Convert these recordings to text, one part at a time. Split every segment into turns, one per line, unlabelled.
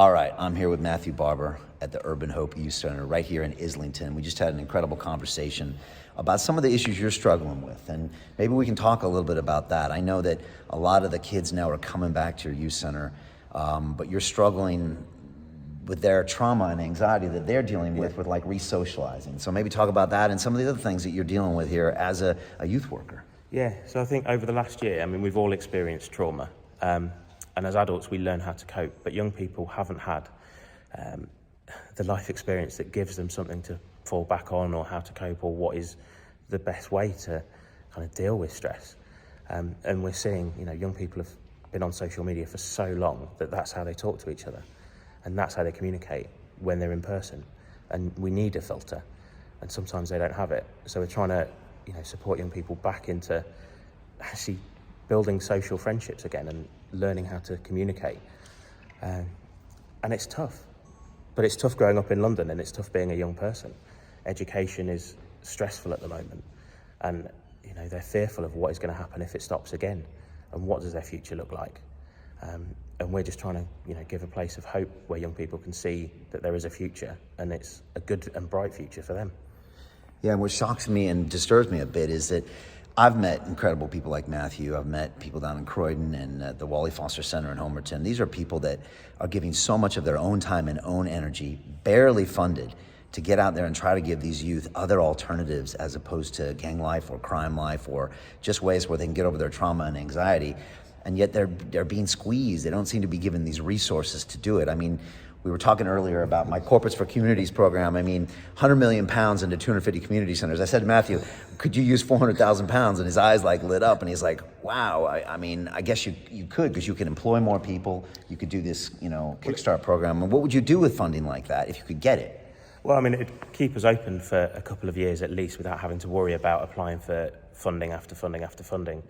All right, I'm here with Matthew Barber at the Urban Hope Youth Center right here in Islington. We just had an incredible conversation about some of the issues you're struggling with, and maybe we can talk a little bit about that. I know that a lot of the kids now are coming back to your youth center, but you're struggling with their trauma and anxiety that they're dealing with like re-socializing. So maybe talk about that and some of the other things that you're dealing with here as a youth worker.
Yeah, so I think over the last year, we've all experienced trauma. And as adults, we learn how to cope, but young people haven't had the life experience that gives them something to fall back on, or how to cope, or what is the best way to kind of deal with stress. And we're seeing, young people have been on social media for so long that that's how they talk to each other, and that's how they communicate when they're in person. And we need a filter, and sometimes they don't have it. So we're trying to, support young people back into actually building social friendships again and learning how to communicate. And it's tough, but it's tough growing up in London, and it's tough being a young person. Education is stressful at the moment, and they're fearful of what is going to happen if it stops again, and what does their future look like. And we're just trying to give a place of hope where young people can see that there is a future, and it's a good and bright future for them.
Yeah, and what shocks me and disturbs me a bit is that I've met incredible people like Matthew. I've met people down in Croydon and at the Wally Foster Center in Homerton. These are people that are giving so much of their own time and own energy, barely funded, to get out there and try to give these youth other alternatives as opposed to gang life or crime life, or just ways where they can get over their trauma and anxiety. And yet they're being squeezed. They don't seem to be given these resources to do it. We were talking earlier about my Corporates for Communities program. 100 million pounds into 250 community centers. I said to Matthew, could you use 400,000 pounds? And his eyes lit up, and he's like, wow, I guess you could, because you can employ more people. You could do this, Kickstart program. And what would you do with funding like that if you could get it?
Well, it'd keep us open for a couple of years at least without having to worry about applying for funding after funding after funding.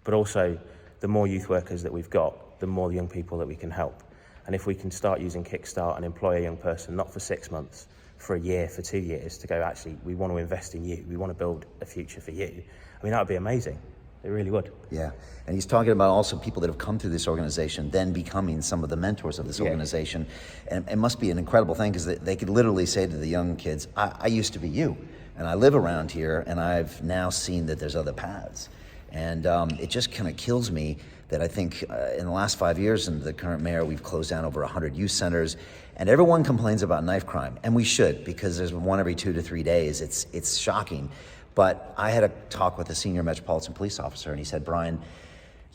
But also, the more youth workers that we've got, the more young people that we can help. And if we can start using Kickstart and employ a young person, not for 6 months, for a year, for 2 years, to go, actually, we want to invest in you, we want to build a future for you, that would be amazing. It really would.
Yeah, and he's talking about also people that have come through this organization then becoming some of the mentors of this organization. And it must be an incredible thing, because they could literally say to the young kids, I used to be you, and I live around here, and I've now seen that there's other paths. And it just kind of kills me that I think in the last 5 years, under the current mayor, we've closed down over 100 youth centers, and everyone complains about knife crime, and we should, because there's one every 2 to 3 days. It's shocking. But I had a talk with a senior Metropolitan Police officer, and he said, Brian,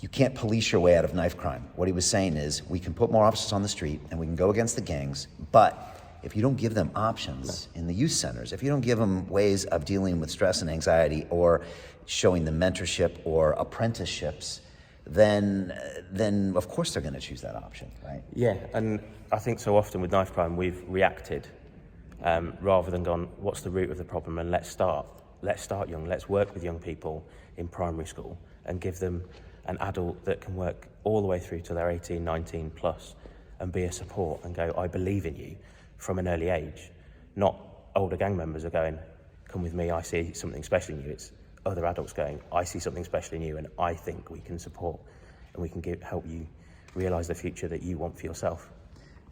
you can't police your way out of knife crime. What he was saying is, we can put more officers on the street, and we can go against the gangs, but if you don't give them options in the youth centers, if you don't give them ways of dealing with stress and anxiety, or showing them mentorship or apprenticeships, then of course they're going to choose that option, right?
Yeah, and I think so often with knife crime we've reacted rather than gone, what's the root of the problem, and let's start young. Let's work with young people in primary school and give them an adult that can work all the way through till they're 18, 19 plus, and be a support and go, I believe in you, from an early age. Not older gang members are going, come with me, I see something special in you. It's other adults going, I see something special in you, and I think we can support and we can help you realise the future that you want for yourself.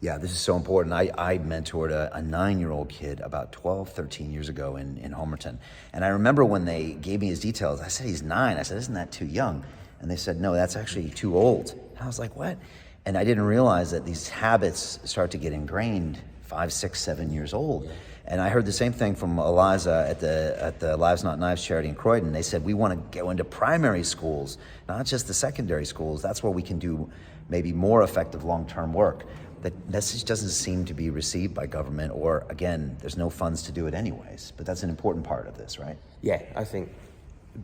Yeah, this is so important. I mentored a 9-year-old kid about 12, 13 years ago in Homerton. And I remember when they gave me his details, I said, he's 9. I said, isn't that too young? And they said, no, that's actually too old. And I was like, what? And I didn't realize that these habits start to get ingrained 5, 6, 7 years old. And I heard the same thing from Eliza at the Lives Not Knives charity in Croydon. They said, we want to go into primary schools, not just the secondary schools. That's where we can do maybe more effective long-term work. That message doesn't seem to be received by government, or again, there's no funds to do it anyways. But that's an important part of this, right?
Yeah, I think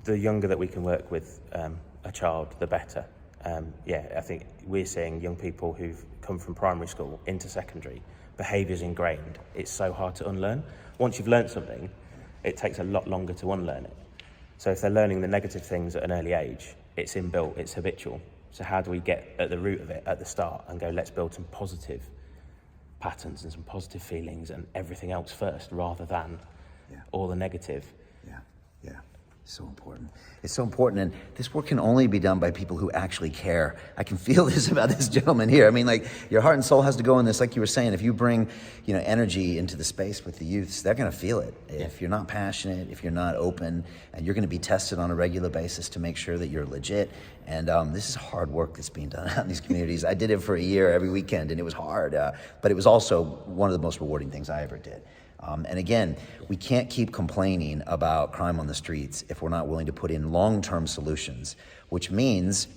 the younger that we can work with a child, the better. I think we're seeing young people who've come from primary school into secondary, behaviour's ingrained. It's so hard to unlearn. Once you've learned something, it takes a lot longer to unlearn it. So if they're learning the negative things at an early age, it's inbuilt, it's habitual. So how do we get at the root of it at the start and go, let's build some positive patterns and some positive feelings and everything else first, rather than all the negative.
Yeah. So important. It's so important, and this work can only be done by people who actually care. I can feel this about this gentleman here. I mean, like, your heart and soul has to go in this. Like you were saying, if you bring, energy into the space with the youths, they're going to feel it. If you're not passionate, if you're not open, and you're going to be tested on a regular basis to make sure that you're legit. And this is hard work that's being done out in these communities. I did it for a year every weekend, and it was hard, but it was also one of the most rewarding things I ever did. And again, we can't keep complaining about crime on the streets if we're not willing to put in long-term solutions, which means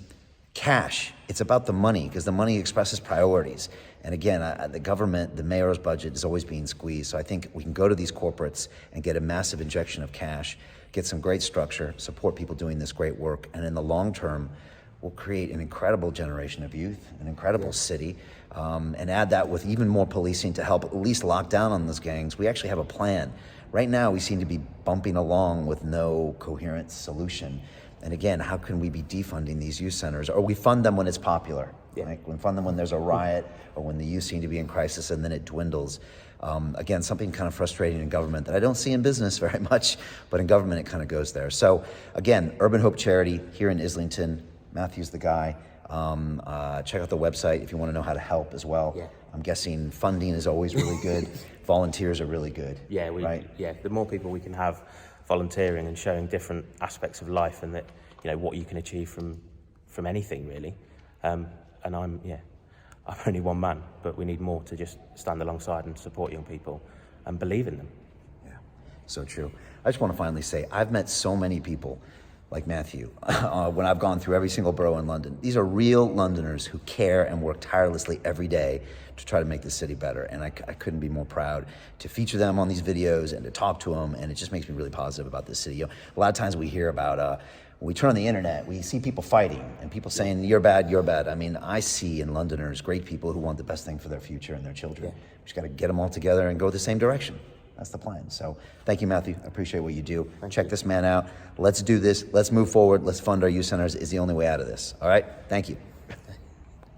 cash. It's about the money, because the money expresses priorities. And again, the government, the mayor's budget is always being squeezed. So I think we can go to these corporates and get a massive injection of cash, get some great structure, support people doing this great work, and in the long term, we'll create an incredible generation of youth, an incredible city, and add that with even more policing to help at least lock down on those gangs. We actually have a plan. Right now, we seem to be bumping along with no coherent solution. And again, how can we be defunding these youth centers? Or we fund them when it's popular. Like we fund them when there's a riot or when the youth seem to be in crisis, and then it dwindles. Again, something kind of frustrating in government that I don't see in business very much, but in government it kind of goes there. So again, Urban Hope Charity here in Islington. Matthew's the guy. Check out the website if you want to know how to help as well.
Yeah.
I'm guessing funding is always really good. Volunteers are really good.
Yeah,
right?
The more people we can have volunteering and showing different aspects of life, and that what you can achieve from anything really. And I'm only one man, but we need more to just stand alongside and support young people and believe in them.
Yeah, so true. I just want to finally say, I've met so many people like Matthew, when I've gone through every single borough in London. These are real Londoners who care and work tirelessly every day to try to make the city better. And I couldn't be more proud to feature them on these videos and to talk to them. And it just makes me really positive about this city. A lot of times we hear about, when we turn on the internet, we see people fighting and people saying, you're bad, you're bad. I mean, I see in Londoners great people who want the best thing for their future and their children. Yeah. We just got to get them all together and go the same direction. That's the plan. So thank you, Matthew. I appreciate what you do. Check this man out. Let's do this. Let's move forward. Let's fund our youth centers. Is the only way out of this. All right? Thank you.